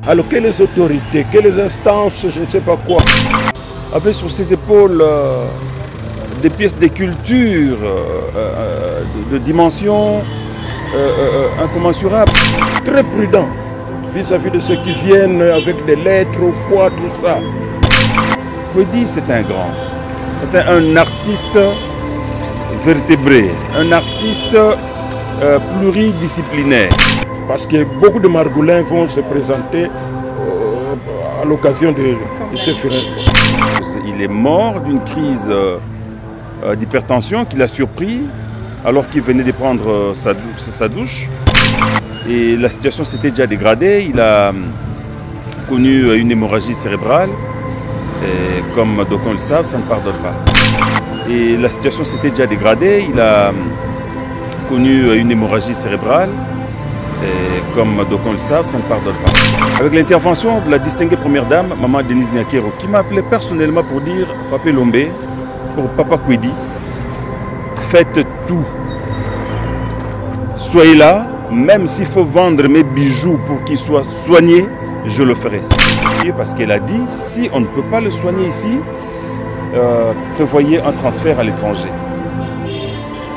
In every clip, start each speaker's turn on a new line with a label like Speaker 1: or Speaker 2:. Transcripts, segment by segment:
Speaker 1: Alors que les autorités, que les instances, je ne sais pas quoi, avaient sur ses épaules des pièces de culture de dimension incommensurable, très prudent vis-à-vis de ceux qui viennent avec des lettres ou quoi, tout ça. Kwedi, c'est un grand, c'est un artiste vertébré, un artiste pluridisciplinaire. Parce que beaucoup de margoulins vont se présenter à l'occasion de ce funérailles. Il est mort d'une crise d'hypertension qui l'a surpris alors qu'il venait de prendre sa douche. Et la situation s'était déjà dégradée. Il a connu une hémorragie cérébrale. Et comme d'aucuns le savent, ça ne pardonne pas. Et la situation s'était déjà dégradée. Il a connu une hémorragie cérébrale. Et comme d'aucuns le savent, ça ne pardonne pas. Avec l'intervention de la distinguée première dame, Maman Denise Nyakero, qui m'a appelé personnellement pour dire « Papa Lombe, pour Papa Kwedi, faites tout. Soyez là, même s'il faut vendre mes bijoux pour qu'ils soient soignés, je le ferai. » Parce qu'elle a dit, si on ne peut pas le soigner ici, prévoyez un transfert à l'étranger.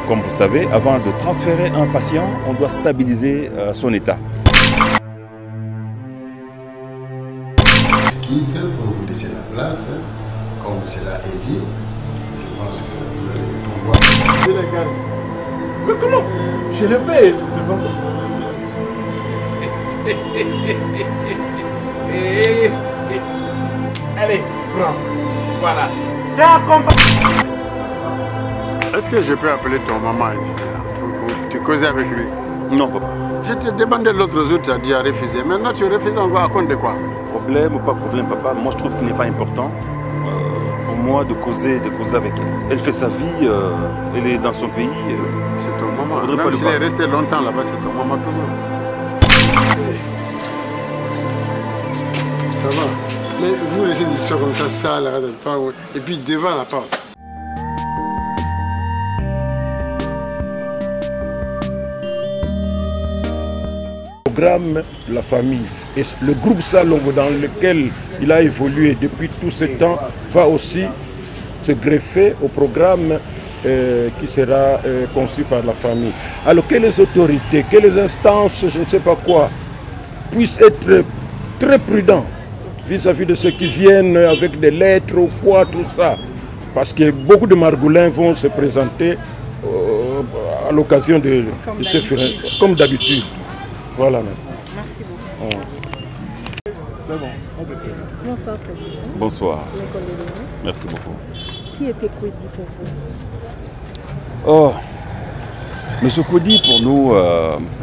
Speaker 1: Comme vous savez, avant de transférer un patient, on doit stabiliser son état.
Speaker 2: Quitte pour vous laisser la place, comme cela est dit, je pense que vous allez pouvoir.
Speaker 3: Je la garde. Mais comment? Je le fais devant vous. Allez, prends. Voilà. C'est un combat.
Speaker 2: Est-ce que je peux appeler ton maman ici pour tu causer avec lui?
Speaker 1: Non, papa.
Speaker 2: Je te demandais l'autre jour, tu as dit à refuser. Maintenant, tu refuses encore à compte de quoi?
Speaker 1: Problème ou pas problème, papa, moi je trouve qu'il n'est pas important pour moi de causer avec elle. Elle fait sa vie, elle est dans son pays.
Speaker 2: C'est ton maman. Même s'il est resté longtemps là-bas, c'est ton maman toujours. Ça va. Mais vous laissez des histoires comme ça là, et puis devant la porte.
Speaker 1: Programme la famille et le groupe Salongo dans lequel il a évolué depuis tout ce temps va aussi se greffer au programme qui sera conçu par la famille. Alors que les autorités, que les instances, je ne sais pas quoi, puissent être très prudents vis-à-vis de ceux qui viennent avec des lettres ou quoi, tout ça. Parce que beaucoup de margoulins vont se présenter à l'occasion de ce funérailles, comme d'habitude. Voilà.
Speaker 4: Merci beaucoup.
Speaker 3: C'est bon.
Speaker 4: Bonsoir, Président.
Speaker 1: Bonsoir.
Speaker 4: Mes condoléances.
Speaker 1: Merci beaucoup.
Speaker 4: Qui était Kwedi pour vous?
Speaker 1: Oh, Monsieur Kwedi, pour nous,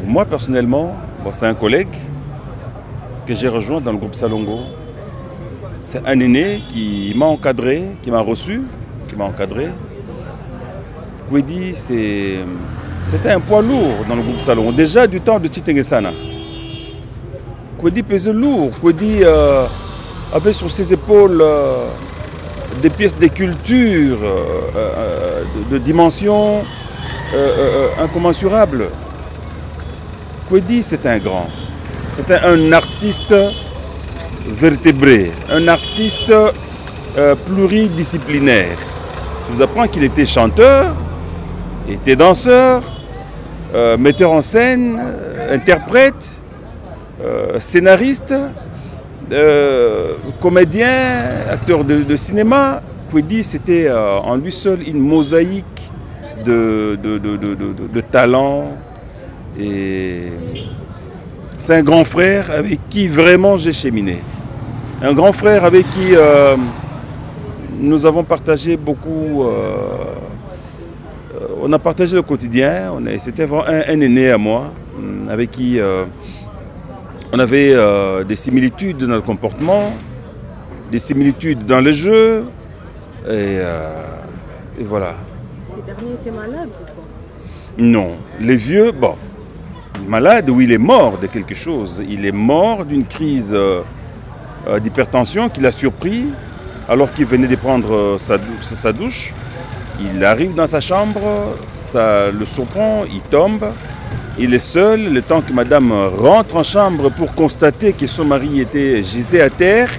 Speaker 1: moi personnellement, c'est un collègue que j'ai rejoint dans le groupe Salongo. C'est un aîné qui m'a encadré, qui m'a reçu, qui m'a encadré. Kwedi, c'était un poids lourd dans le groupe Salongo, déjà du temps de Chitengesana. Kwedi pesait lourd, Kwedi avait sur ses épaules des pièces de culture de dimension incommensurable. Kwedi, c'est un grand, c'était un artiste vertébré, un artiste pluridisciplinaire. Je vous apprends qu'il était chanteur, était danseur, metteur en scène, interprète, scénariste, comédien, acteur de cinéma. Kwedi, c'était en lui seul une mosaïque de talents. Et c'est un grand frère avec qui vraiment j'ai cheminé. Un grand frère avec qui nous avons partagé beaucoup. On a partagé le quotidien. C'était vraiment un aîné à moi, avec qui on avait des similitudes dans notre comportement, des similitudes dans le jeu. Et voilà.
Speaker 4: Ces derniers étaient malades ou quoi?
Speaker 1: Non. Les vieux, bon, malade, oui, il est mort de quelque chose. Il est mort d'une crise d'hypertension qui l'a surpris alors qu'il venait de prendre sa douche. Il arrive dans sa chambre, ça le surprend, il tombe. Il est seul, le temps que madame rentre en chambre pour constater que son mari gisait à terre,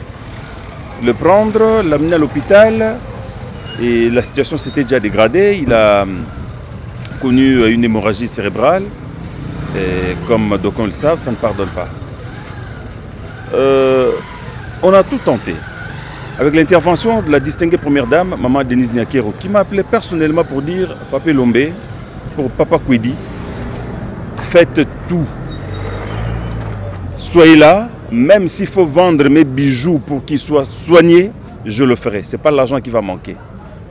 Speaker 1: le prendre, l'amener à l'hôpital. Et la situation s'était déjà dégradée. Il a connu une hémorragie cérébrale. Et comme d'aucuns le savent, ça ne pardonne pas. On a tout tenté. Avec l'intervention de la distinguée première dame, maman Denise Nyakero, qui m'a appelé personnellement pour dire « Papa Lombe, pour Papa Kwedi, faites tout. Soyez là, même s'il faut vendre mes bijoux pour qu'ils soient soignés, je le ferai. Ce n'est pas l'argent qui va manquer.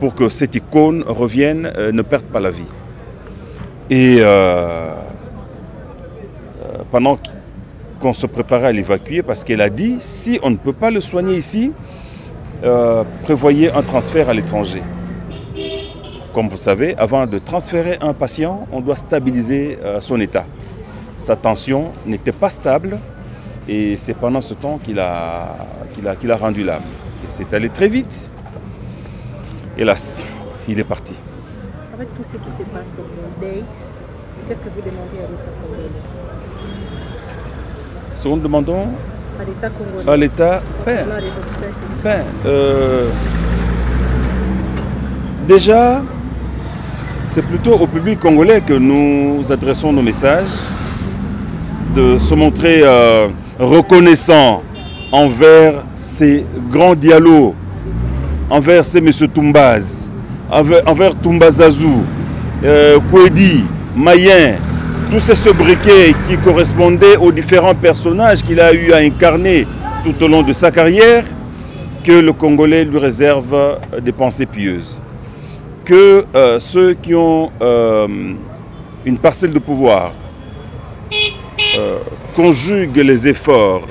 Speaker 1: Pour que cette icône revienne, ne perde pas la vie. » Et pendant qu'on se préparait à l'évacuer, parce qu'elle a dit, si on ne peut pas le soigner ici, prévoyez un transfert à l'étranger. Comme vous savez, avant de transférer un patient, on doit stabiliser son état. Sa tension n'était pas stable et c'est pendant ce temps qu'il a rendu l'âme. Et c'est allé très vite. Hélas, il est parti.
Speaker 4: Avec tout ce qui se passe dans le deuil, qu'est-ce que vous demandez à l'État congolais?
Speaker 1: Ce que nous demandons
Speaker 4: à l'État congolais.
Speaker 1: À l'État, déjà, c'est plutôt au public congolais que nous adressons nos messages, de se montrer reconnaissant envers ces grands dialogues, envers ces M. Toumbaz, envers Toumbazazou, Kwedi, Mayen, tous ces sobriquets qui correspondaient aux différents personnages qu'il a eu à incarner tout au long de sa carrière, que le Congolais lui réserve des pensées pieuses. Que ceux qui ont une parcelle de pouvoir conjuguent les efforts,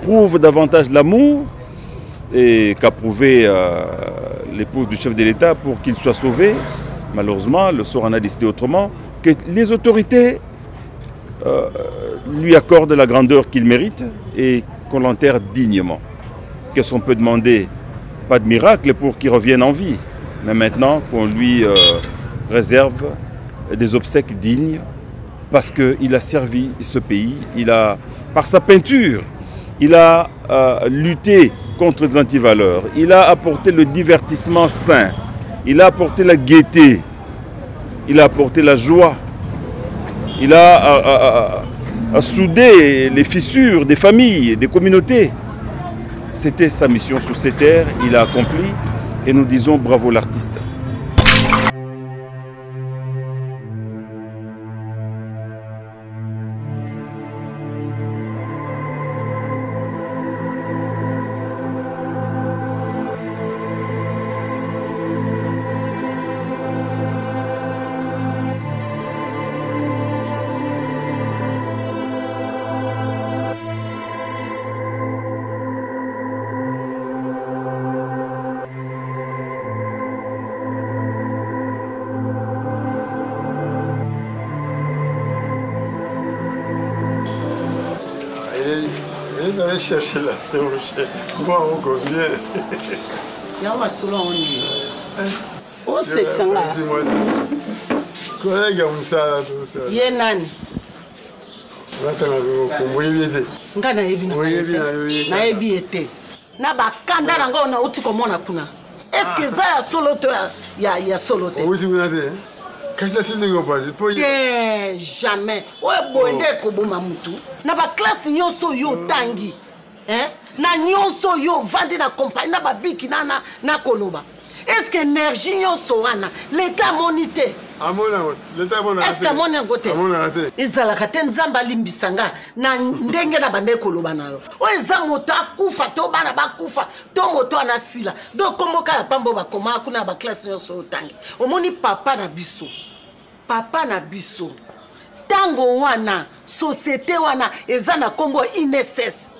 Speaker 1: prouvent davantage l'amour et qu'a prouvé l'épouse du chef de l'État pour qu'il soit sauvé. Malheureusement, le sort en a décidé autrement, que les autorités lui accorde la grandeur qu'il mérite et qu'on l'enterre dignement. Qu'est-ce qu'on peut demander? Pas de miracle pour qu'il revienne en vie, mais maintenant qu'on lui réserve des obsèques dignes parce qu'il a servi ce pays, par sa peinture, il a lutté contre les antivaleurs, il a apporté le divertissement sain, il a apporté la gaieté, il a apporté la joie. Il a soudé les fissures des familles, des communautés. C'était sa mission sur ces terres, il a accompli et nous disons bravo l'artiste.
Speaker 2: Allez chercher la théorie. Moi, on cause bien.
Speaker 5: Il y a un solo en ligne. Oh, c'est ça là.
Speaker 2: Dis-moi ça. Collègue, on ça tout ça.
Speaker 5: Yenani.
Speaker 2: Nga
Speaker 5: na yebi ete. Na ba kanda nga ona uti komona kuna. Est-ce que ça ya solo to ya solo te?
Speaker 2: Uti kuna te. Qu'est-ce que tu veux
Speaker 5: dire? Jamais. Ouais bonde ko boma mutu. Na ba classe nyonso yo tangi. Hein? Na nyonso yo vandi na compagnie na ba biki na koloba. Est-ce que énergie nyonso wana l'état monité? Est-ce que mon ngote? Izalaka te nzamba limbisanga na ndenge na bande koloba nayo. O eza moto akufa to bana bakufa to moto anasila. Do komboka la pambo ba koma kuna ba classe nyonso tangi. Omoni papa na biso. Papa na biso. Tango wana société wana eza na kombo INSS.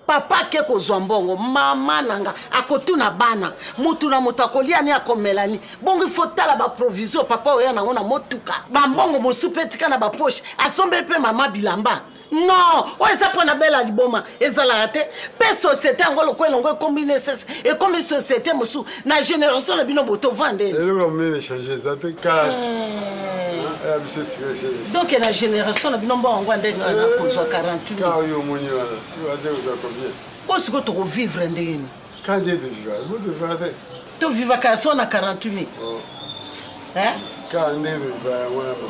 Speaker 5: Papa ke kozwa mbongo mama nanga akotuna bana mutu na moto akolia ni akomelani bongo ifotala ba provision papa oya na ngona motuka ba mbongo mosupetika na ba poche asombe pe mama bilamba Non, ouais ça prend la belle album et ça la raté. Pe société ngolo ko longo comme nécessaire et comme société musu na génération na bino boto vendre.
Speaker 2: Et le comme changer ça te cas.
Speaker 5: Donc la génération na bino bongo ndenge na pour 48.
Speaker 2: Car yo moni wala. Tu vas dire combien?
Speaker 5: Bon ce que tu vas vivre ndenge.
Speaker 2: Quand tu vivras, vous devez faire.
Speaker 5: Tu vivras vacation na 48 000. Hein?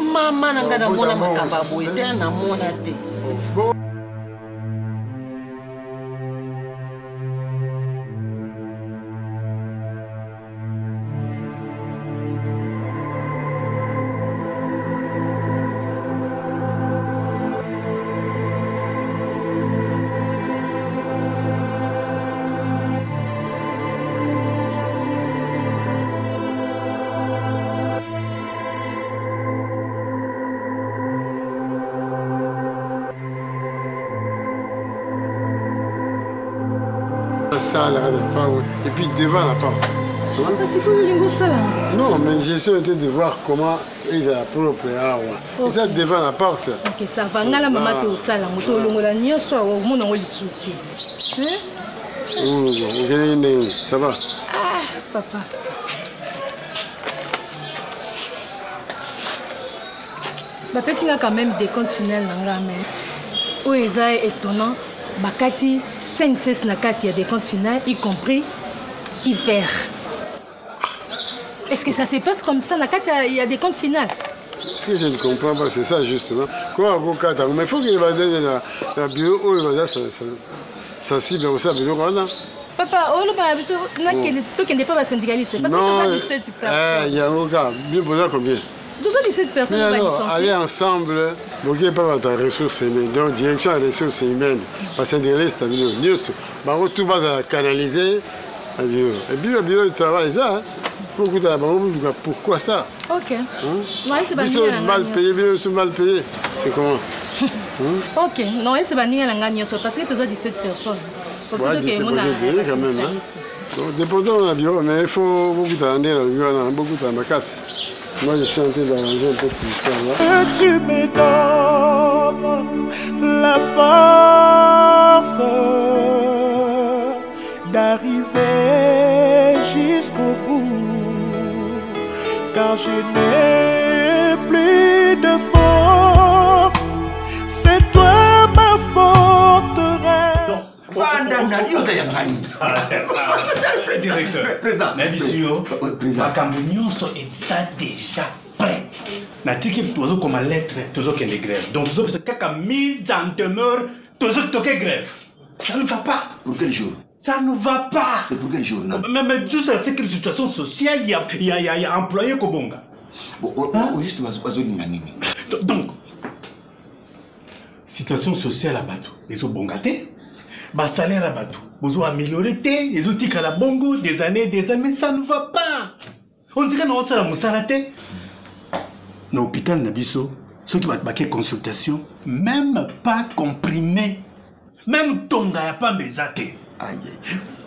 Speaker 5: Mama nanga na mona makamba boite na mona te.
Speaker 2: Et puis devant la porte. Non, mais j'ai souhaité de voir comment ils ont propre arbre. Et ça devant la porte.
Speaker 4: Ok, ça va. Ngala maman te au sala, moto longola nyoso wa mona ngoli suki.
Speaker 2: Ça va.
Speaker 4: Ah, papa. Papa, c'est quand même des comptes finales dans la main. Oh, c'est étonnant. Bakati 5-6 nakati, il y a des comptes finales, y compris hiver. Est-ce que ça se passe comme ça? Nakati, il y a des comptes finales.
Speaker 2: Ce que je ne comprends pas, c'est ça justement. Comment on compte? Mais il faut qu'il va donner la bureau où il va sensible au sable.
Speaker 4: Papa, on ne peut pas syndicaliste. Parce que pas de cette personne.
Speaker 2: Il y a un cas, bien besoin combien?
Speaker 4: 217 personnes vont licencier.
Speaker 2: Aller ensemble, vous n'avez pas de ressources humaines. Donc, direction des ressources humaines. Parce que des restes, tout va canaliser. Et puis, le bureau de travail, ça. Pourquoi ça?
Speaker 4: Ok. Non, c'est pas
Speaker 2: mal payé, mal payé. C'est comment?
Speaker 4: Ok. Non, c'est pas nuit à la gagne parce que tu as 17 personnes. Comme ça, tu as un syndicaliste.
Speaker 2: Déposons dans le bureau, mais il faut beaucoup d'attendre, beaucoup de ma casse. Moi, je suis en train d'arranger un peu cette histoire-là.
Speaker 6: Tu me donnes la force d'arriver jusqu'au bout, car je n'ai plus de force. C'est toi ma forteresse.
Speaker 3: Directeur, président, est déjà prêt. Comme lettre, les grèves. Donc, c'est mise en demeure, grève. Ça ne va pas.
Speaker 7: Pour quel jour?
Speaker 3: Ça ne va pas.
Speaker 7: C'est pour quel jour? Non?
Speaker 3: Mais juste c'est que la situation sociale, il y a employé Kobonga.
Speaker 7: Juste,
Speaker 3: donc, situation sociale à Batou. Les Obongaté. Bah, salaire à Batou. Vous avez amélioré, les outils à la bongo, des années, mais ça ne va pas. On dirait que nous avons fait dans l'hôpital Nabiso, ceux qui vont faire consultation, même pas comprimé. Même Tonga n'a pas mes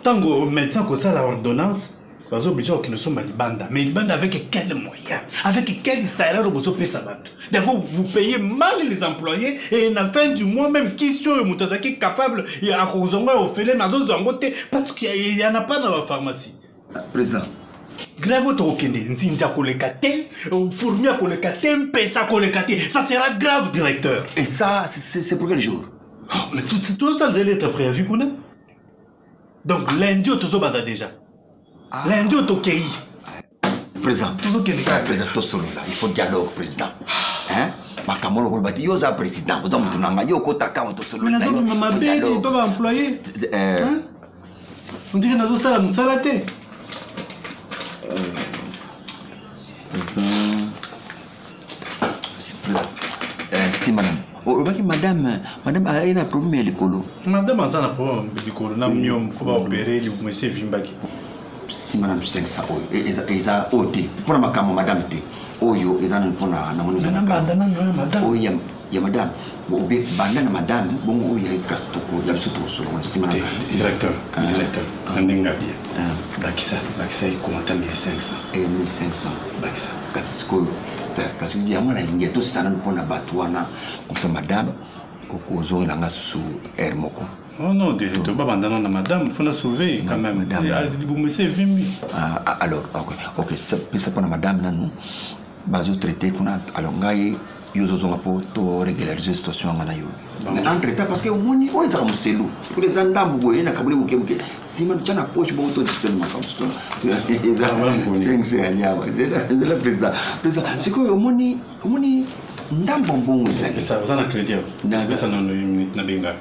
Speaker 3: tant que médecin que ça, l'ordonnance, vous êtes obligé que nous sommes à Libanda. Mais Libanda avec quels moyens? Avec quel salaire vous payez ça? Des fois, vous payez mal les employés et à la fin du mois, même qui sont capables, il y a un au félé, parce qu'il n'y en a pas dans la pharmacie.
Speaker 7: Président.
Speaker 3: Grève au Tokende, Nzinza Kolekate, Fourmia Kolekate, Pesa Kolekate. Ça sera grave, directeur.
Speaker 7: Et ça, c'est pour quel jour?
Speaker 3: Mais tout ça, il est prévu pour nous. Donc, lundi, tu as déjà. Lundi, tu as
Speaker 7: Président, président, il faut dialogue, président. Hein? Makamolo Kolbati, yoza président, vous avez dit yo kota kama to solo.
Speaker 3: Mais nous ma bébé, ils peuvent employer. On dit que nous sommes la salate.
Speaker 7: Si madame. Madame a un problème à l'école.
Speaker 3: Madame a un problème à l'école. Il faut opérer le monsieur Vimbaki.
Speaker 7: Si madame 500 euros. Ils ont ôté. Pour ma cam, madame T. Oyo, ils ont pour la madame. Oh, il y a madame. Bon, bandana madame. Bon, il y a Castoko. Il y a surtout sur le madame.
Speaker 3: Directeur. Directeur. Bakissa, il commence à 1500.
Speaker 7: Et 1500.
Speaker 3: Bakissa.
Speaker 7: Parce qu'il y a moins la ligne, tout ça, on a battu, comme ça, madame, ozori nanga sous air moko.
Speaker 3: Oh non, tu vas abandonner la madame, il faut la sauver quand même.
Speaker 7: Alors, ok, c'est pas la madame, non. Bazo traité qu'on a, alors, ngai, yozo pour to régulariser la situation en anayo. Mais entre temps, parce que au moins, on est comme c'est loup. Pour les andam, vous voyez, na kabule mouké mouké. Si man tient la poche, bon, auto système, c'est la président. C'est quoi, au moins, ndam bonbon c'est
Speaker 3: ça vous en a crédit ça non na benga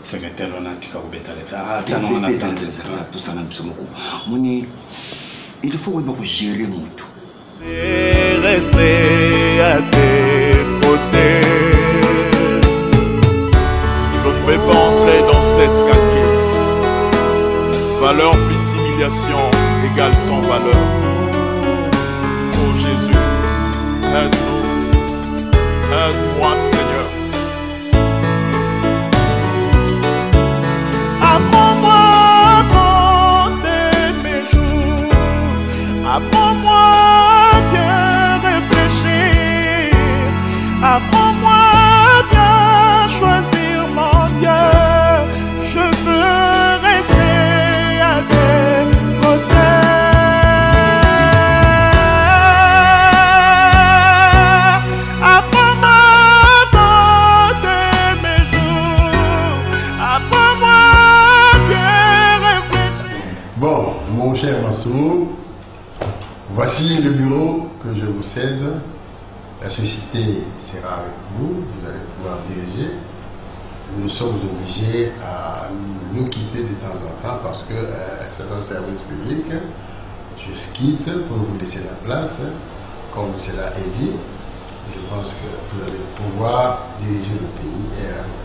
Speaker 3: secrétaire on a tika obetale ça non na
Speaker 7: tout ça même moko moni il faut beaucoup gérer mutu
Speaker 6: et rester à tes côtés. Je ne vais pas entrer dans cette calcul. Valeur plus humiliation égale sans valeur. Oh Jésus, aide-nous. Aide-moi, Seigneur. Apprends-moi à compter mes jours. Apprends-moi à bien réfléchir. Apprends-moi à bien choisir mon Dieu. Je veux rester à tes côtés.
Speaker 2: Mon cher Massou, voici le bureau que je vous cède. La société sera avec vous, vous allez pouvoir diriger. Nous sommes obligés à nous quitter de temps en temps parce que c'est un service public. Je quitte pour vous laisser la place. Comme cela est dit, je pense que vous allez pouvoir diriger le pays.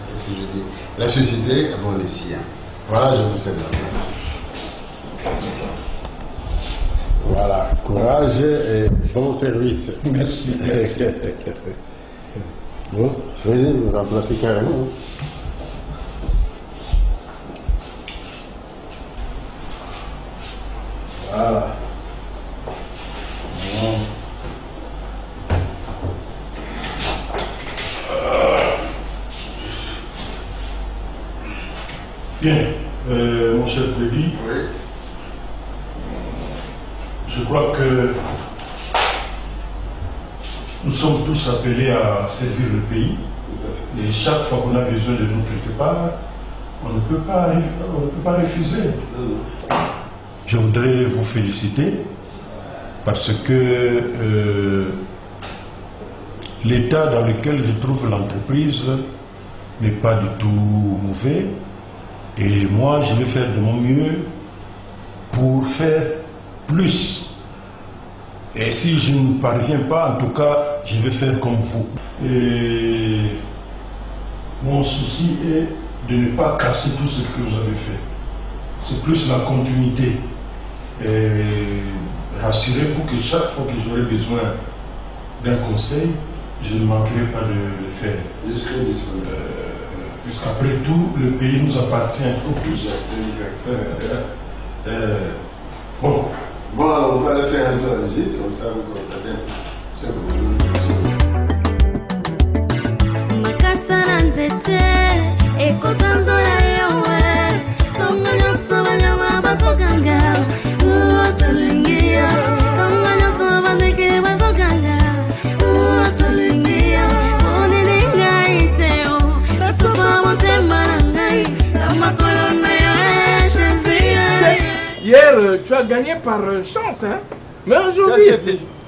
Speaker 2: Qu'est-ce que je dis? La société, bon, les siens. Voilà, je vous cède la place. Voilà, courage et bon service.
Speaker 3: Merci.
Speaker 2: Bon, je vais vous remplacer carrément. Voilà. Bon.
Speaker 8: Bien, mon cher Freddy.
Speaker 2: Oui.
Speaker 8: Je crois que nous sommes tous appelés à servir le pays. Et chaque fois qu'on a besoin de nous quelque part, on ne peut pas refuser. Je voudrais vous féliciter parce que l'état dans lequel je trouve l'entreprise n'est pas du tout mauvais. Et moi, je vais faire de mon mieux pour faire plus. Et si je ne parviens pas, en tout cas, je vais faire comme vous. Et mon souci est de ne pas casser tout ce que vous avez fait. C'est plus la continuité. Et rassurez-vous que chaque fois que j'aurai besoin d'un conseil, je ne manquerai pas de le faire.
Speaker 2: Je serai disponible.
Speaker 8: Puisqu'après tout, le pays nous appartient au plus. Bon.
Speaker 2: Bon, alors on va aller faire un tour à l'Égypte, comme ça vous constatez. C'est
Speaker 9: Hier, tu as gagné par chance, hein? Mais aujourd'hui...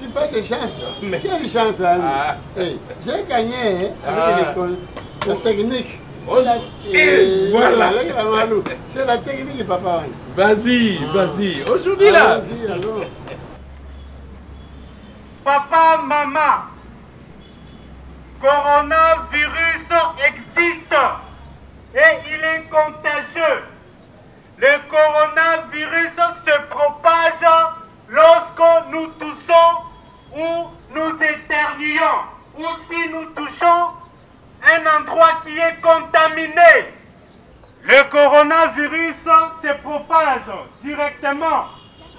Speaker 2: Tu parles de chance, là. Quelle chance, là? Hey, j'ai gagné avec la technique.
Speaker 9: Et voilà.
Speaker 2: C'est la technique de papa.
Speaker 9: Vas-y, vas-y. Aujourd'hui, là.
Speaker 2: Vas-y, alors.
Speaker 10: Papa, maman, coronavirus existe et il est contagieux. Le coronavirus se propage lorsque nous toussons ou nous éternuons ou si nous touchons un endroit qui est contaminé. Le coronavirus se propage directement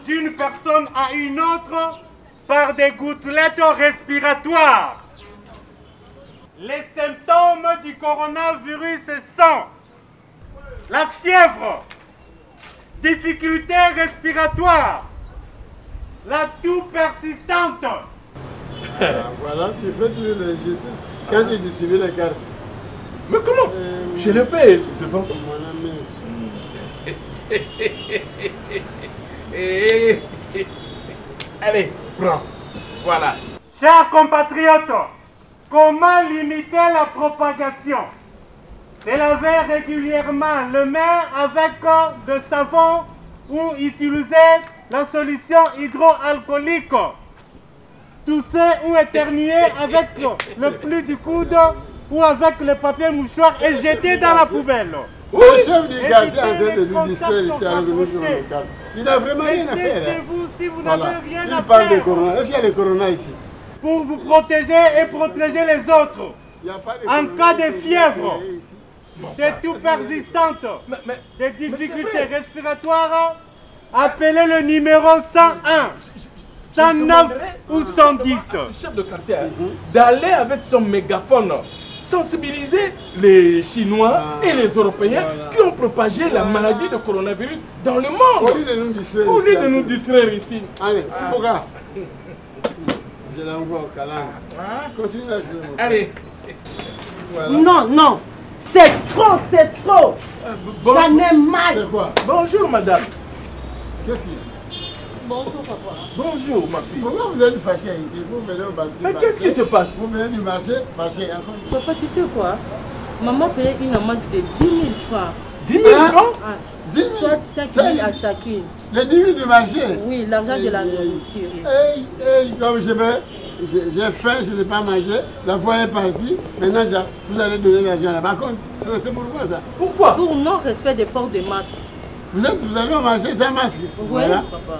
Speaker 10: d'une personne à une autre par des gouttelettes respiratoires. Les symptômes du coronavirus sont la fièvre, difficultés respiratoires, la toux persistante.
Speaker 2: Voilà, tu fais tous les exercices quand tu distribues les cartes.
Speaker 9: Mais comment je le fais devant Allez, prends. Voilà.
Speaker 10: Chers compatriotes, comment limiter la propagation? C'est laver régulièrement les mains avec de savon ou utiliser la solution hydroalcoolique. Tousser ou éternuer avec le pli du coude ou avec le papier mouchoir et jeter dans la poubelle.
Speaker 2: Le chef du quartier est en train de nous distraire ici à l'organisation locale. Il n'a vraiment rien à faire.
Speaker 10: Si vous
Speaker 2: Voilà.
Speaker 10: n'avez rien à
Speaker 2: Il parle de
Speaker 10: faire.
Speaker 2: corona. Est-ce qu'il y a le corona ici?
Speaker 10: Pour vous protéger et protéger les autres.
Speaker 2: Il n'y a pas de
Speaker 10: En
Speaker 2: corona
Speaker 10: cas de
Speaker 2: ici.
Speaker 10: fièvre,
Speaker 2: Ici.
Speaker 10: des toux persistantes, des difficultés respiratoires, appelez le numéro 101, 109 ou 110.
Speaker 9: Ce chef de quartier d'aller avec son mégaphone sensibiliser les Chinois et les Européens qui ont propagé la maladie de coronavirus dans le monde.
Speaker 2: Au lieu de nous distraire
Speaker 9: Au lieu
Speaker 2: ici,
Speaker 9: de nous distraire ici.
Speaker 2: Allez, Mboga. Je l'envoie au calendrier. Continue à jouer.
Speaker 9: Allez.
Speaker 2: Voilà.
Speaker 5: Non, non. C'est trop, c'est trop. J'en ai marre.
Speaker 2: C'est quoi?
Speaker 9: Bonjour madame.
Speaker 2: Qu'est-ce qu'il y a?
Speaker 5: Bonjour papa.
Speaker 9: Bonjour ma fille.
Speaker 2: Pourquoi vous êtes fâché ici? Vous venez au marché.
Speaker 9: Mais qu'est-ce qui se passe?
Speaker 2: Vous venez du marché fâché.
Speaker 11: Papa, tu sais quoi? Maman payait une amende de 10 000 francs.
Speaker 9: 10 000 francs?
Speaker 11: Ah,
Speaker 2: 10 000?
Speaker 11: soit 5 000 à chacune.
Speaker 2: Les 10 000 du marché?
Speaker 11: Oui, l'argent de la nourriture.
Speaker 2: Comme j'ai faim, je n'ai pas mangé, la voie est partie, maintenant vous allez donner l'argent là. Par contre, c'est pourquoi ça?
Speaker 9: Pourquoi?
Speaker 11: Pour non-respect des ports de masque.
Speaker 2: Vous avez marché sans masque?
Speaker 11: Oui,
Speaker 2: Voilà.
Speaker 11: papa.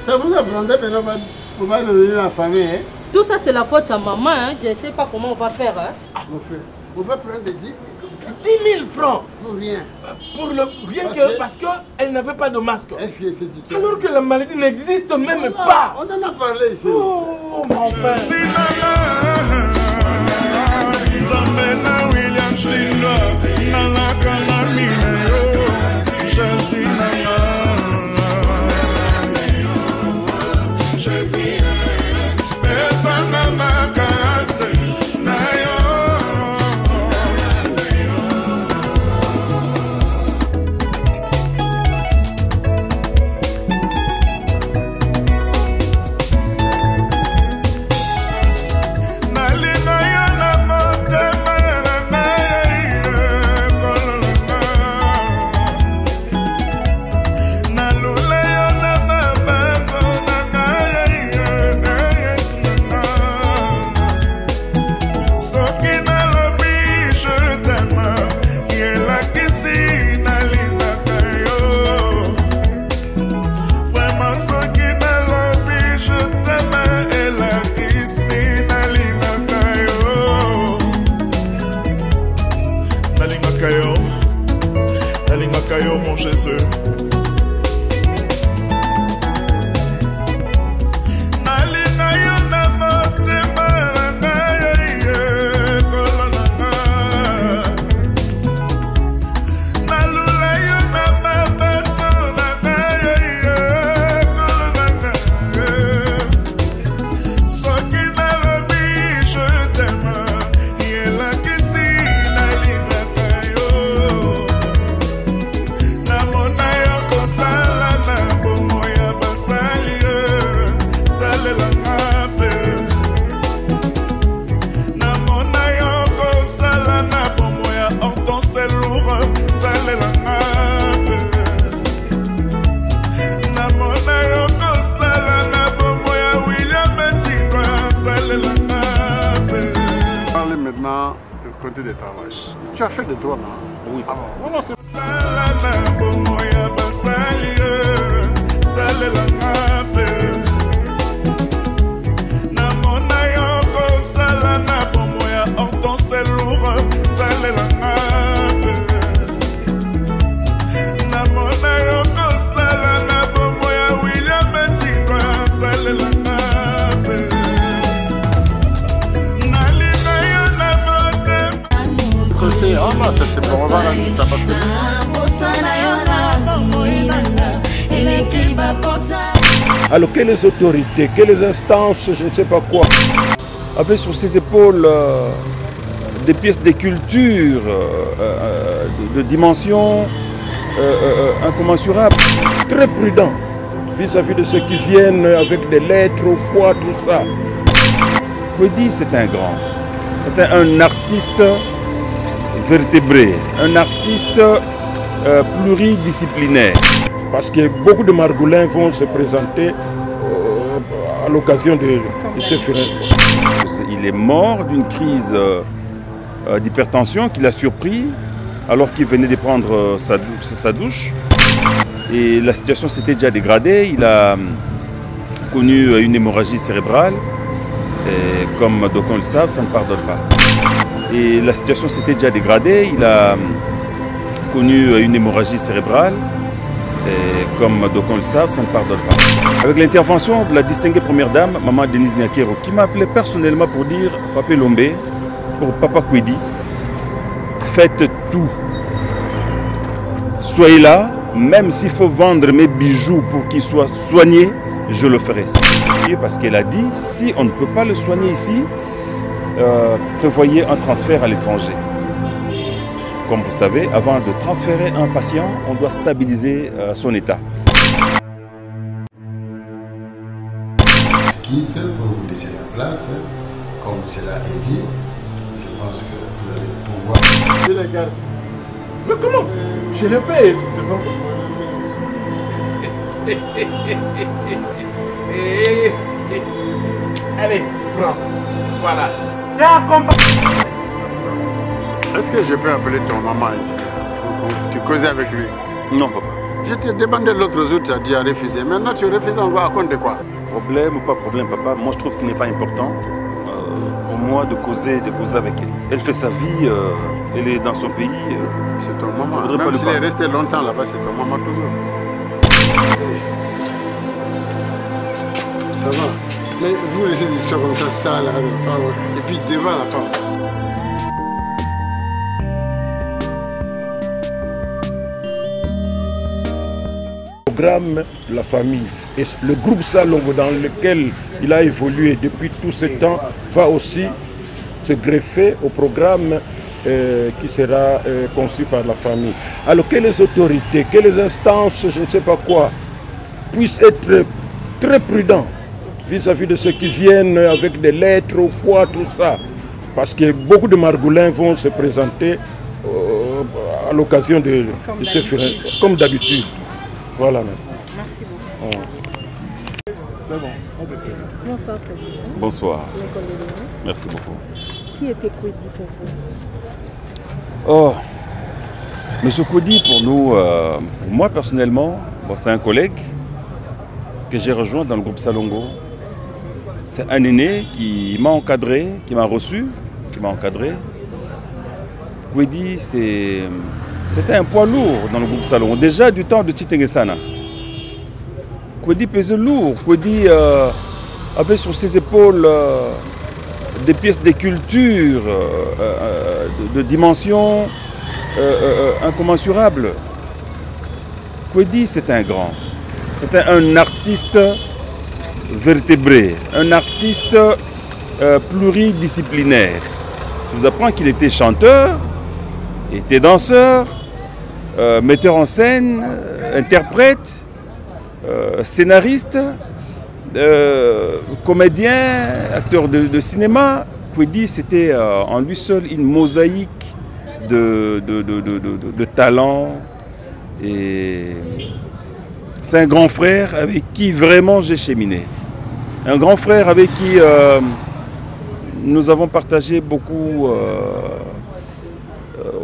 Speaker 2: Ça vous apprendrait maintenant pour pas devenir la famille. Hein?
Speaker 11: Tout ça, c'est la faute à maman. Hein. Je ne sais pas comment on va faire. Hein.
Speaker 2: Mon frère, on va prendre des 10 000 comme ça.
Speaker 9: 10 000 francs?
Speaker 2: Pour rien.
Speaker 9: Pour le, rien parce qu'elle n'avait pas de masque.
Speaker 2: Est-ce que c'est histoire?
Speaker 9: Alors que la maladie n'existe même pas.
Speaker 2: On en a parlé ici.
Speaker 9: Oh, mon frère.
Speaker 6: Mon Jésus.
Speaker 2: Côté des travail. Tu as fait de toi, non? Oui. Voilà, c'est...
Speaker 6: Nalinga yo na
Speaker 2: ça parce que...
Speaker 1: Alors que les autorités, que les instances, je ne sais pas quoi, avaient sur ses épaules des pièces de culture de dimension incommensurable, très prudent vis-à-vis de ceux qui viennent avec des lettres ou quoi, tout ça. Kwedi, c'est un grand, c'est un artiste vertébré, un artiste pluridisciplinaire. Parce que beaucoup de margoulins vont se présenter à l'occasion de ce funérailles. Il est mort d'une crise d'hypertension qui l'a surpris alors qu'il venait de prendre sa douche. Et la situation s'était déjà dégradée. Il a connu une hémorragie cérébrale. Et comme d'aucuns le savent, ça ne pardonne pas. Et la situation s'était déjà dégradée. Il a connu une hémorragie cérébrale. Et comme d'aucuns le savent, ça ne pardonne pas. Avec l'intervention de la distinguée première dame, Maman Denise Nyakero, qui m'a appelé personnellement pour dire « Papa Lombe, pour Papa Kwedi, faites tout. Soyez là, même s'il faut vendre mes bijoux pour qu'ils soient soignés, je le ferai. » Parce qu'elle a dit, si on ne peut pas le soigner ici, prévoyez un transfert à l'étranger. Comme vous savez, avant de transférer un patient, on doit stabiliser son état.
Speaker 2: Quitte pour vous laisser la place, comme cela est dit, je pense que vous allez pouvoir... Je la garde.
Speaker 9: Mais comment? Je l'ai fait devant. Allez, prends. Voilà.
Speaker 2: Est-ce que je peux appeler ton maman ici? Tu causais avec lui?
Speaker 1: Non, papa.
Speaker 2: Je t'ai demandé l'autre jour, tu as dit à refuser. Maintenant, tu refuses encore à compte de quoi?
Speaker 1: Problème ou pas problème, papa, moi je trouve qu'il n'est pas important pour moi de causer avec elle. Elle fait sa vie, elle est dans son pays.
Speaker 2: C'est ton maman. Même s'il est resté longtemps là-bas, c'est ton maman toujours. Ça va. Mais vous laissez des histoires comme ça là, et puis devant la porte.
Speaker 1: Programme de la famille et le groupe Salongo dans lequel il a évolué depuis tout ce temps va aussi se greffer au programme qui sera conçu par la famille. Alors que les autorités, que les instances, je ne sais pas quoi, puissent être très prudents vis-à-vis de ceux qui viennent avec des lettres ou quoi, tout ça. Parce que beaucoup de margoulins vont se présenter à l'occasion de ce funérailles, comme d'habitude. Voilà.
Speaker 4: Merci beaucoup.
Speaker 12: C'est bon. Bonsoir, Président.
Speaker 1: Bonsoir.
Speaker 12: Mes condoléances.
Speaker 1: Merci beaucoup.
Speaker 12: Qui était Kwedi pour vous?
Speaker 1: Oh, Monsieur Kwedi, pour nous, moi personnellement, bon, c'est un collègue que j'ai rejoint dans le groupe Salongo. C'est un aîné qui m'a encadré, qui m'a reçu, qui m'a encadré. Kwedi, c'était un poids lourd dans le groupe Salongo, déjà du temps de Chitengesana. Kwedi pesait lourd, Kwedi avait sur ses épaules des pièces de culture de dimension incommensurable. Kwedi, c'est un grand, c'était un artiste vertébré, un artiste pluridisciplinaire. Je vous apprends qu'il était chanteur, il était danseur, metteur en scène, interprète, scénariste, comédien, acteur de cinéma. Kwedi, c'était en lui seul une mosaïque de talents. Et c'est un grand frère avec qui vraiment j'ai cheminé. Un grand frère avec qui nous avons partagé beaucoup.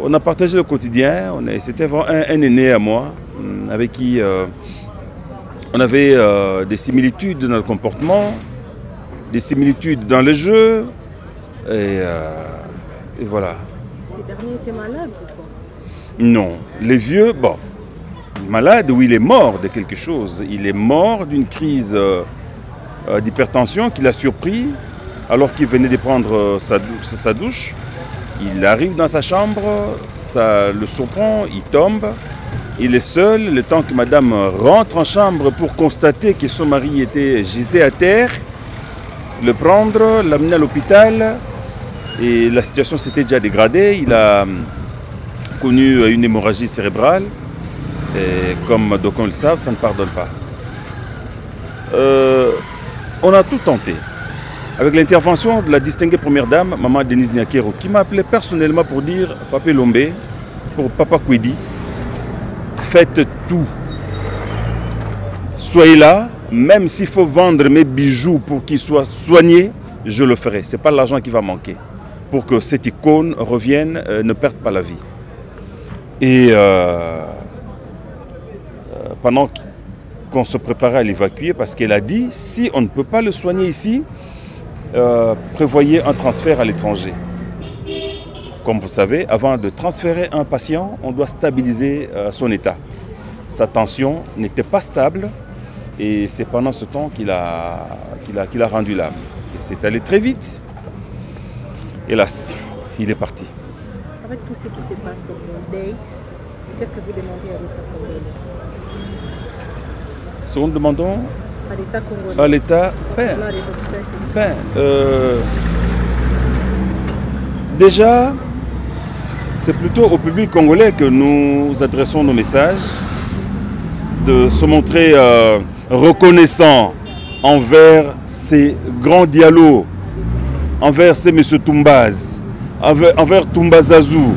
Speaker 1: On a partagé le quotidien. C'était vraiment un aîné à moi, avec qui on avait des similitudes dans notre comportement, des similitudes dans le jeu. Et voilà.
Speaker 12: Ces derniers étaient malades ou quoi?
Speaker 1: Non. Les vieux, bon, malade, oui, il est mort de quelque chose. Il est mort d'une crise d'hypertension qui l'a surpris alors qu'il venait de prendre sa douche. Il arrive dans sa chambre, ça le surprend, il tombe. Il est seul, le temps que madame rentre en chambre pour constater que son mari gisait à terre, le prendre, l'amener à l'hôpital. Et la situation s'était déjà dégradée. Il a connu une hémorragie cérébrale. Et comme d'aucuns le savent, ça ne pardonne pas. On a tout tenté. Avec l'intervention de la distinguée première dame, maman Denise Nyakero, qui m'a appelé personnellement pour dire « Papa Lombe, pour Papa Kwedi, faites tout. Soyez là, même s'il faut vendre mes bijoux pour qu'ils soient soignés, je le ferai. Ce n'est pas l'argent qui va manquer. Pour que cette icône revienne, ne perde pas la vie. » Et pendant qu'on se préparait à l'évacuer, parce qu'elle a dit, si on ne peut pas le soigner ici, prévoyez un transfert à l'étranger. Comme vous savez, avant de transférer un patient, on doit stabiliser son état. Sa tension n'était pas stable et c'est pendant ce temps qu'il a rendu l'âme. C'est allé très vite. Hélas, il est parti.
Speaker 12: Avec tout ce qui se passe dans le deuil, qu'est-ce que vous demandez à l'État congolais?
Speaker 1: Ce que nous demandons
Speaker 12: à l'État congolais.
Speaker 1: À l'État, déjà, c'est plutôt au public congolais que nous adressons nos messages, de se montrer reconnaissant envers ces grands dialogues, envers ces M. Toumbaz, envers Toumbazazou,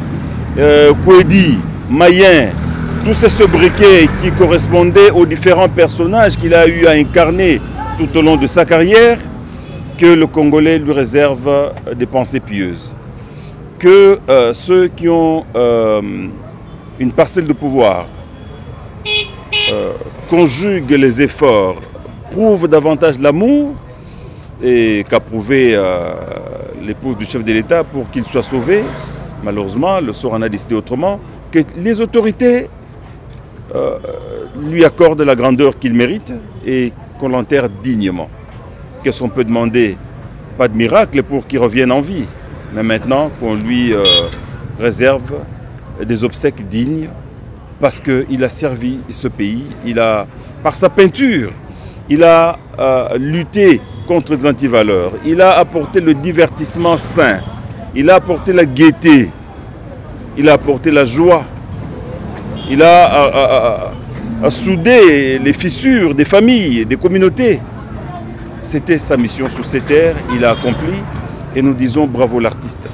Speaker 1: Kwedi, Mayen, tous ces sobriquets qui correspondaient aux différents personnages qu'il a eu à incarner tout au long de sa carrière, que le Congolais lui réserve des pensées pieuses. Que ceux qui ont une parcelle de pouvoir conjuguent les efforts, prouvent davantage l'amour et qu'a prouvé l'épouse du chef de l'État pour qu'il soit sauvé. Malheureusement, le sort en a décidé autrement, que les autorités lui accordent la grandeur qu'il mérite et qu'on l'enterre dignement. Qu'est-ce qu'on peut demander? Pas de miracle pour qu'il revienne en vie, mais maintenant qu'on lui réserve des obsèques dignes parce qu'il a servi ce pays, par sa peinture, il a lutté contre les antivaleurs, il a apporté le divertissement sain, il a apporté la gaieté, il a apporté la joie. Il a soudé les fissures des familles, des communautés. C'était sa mission sur ces terres, il a accompli et nous disons bravo l'artiste.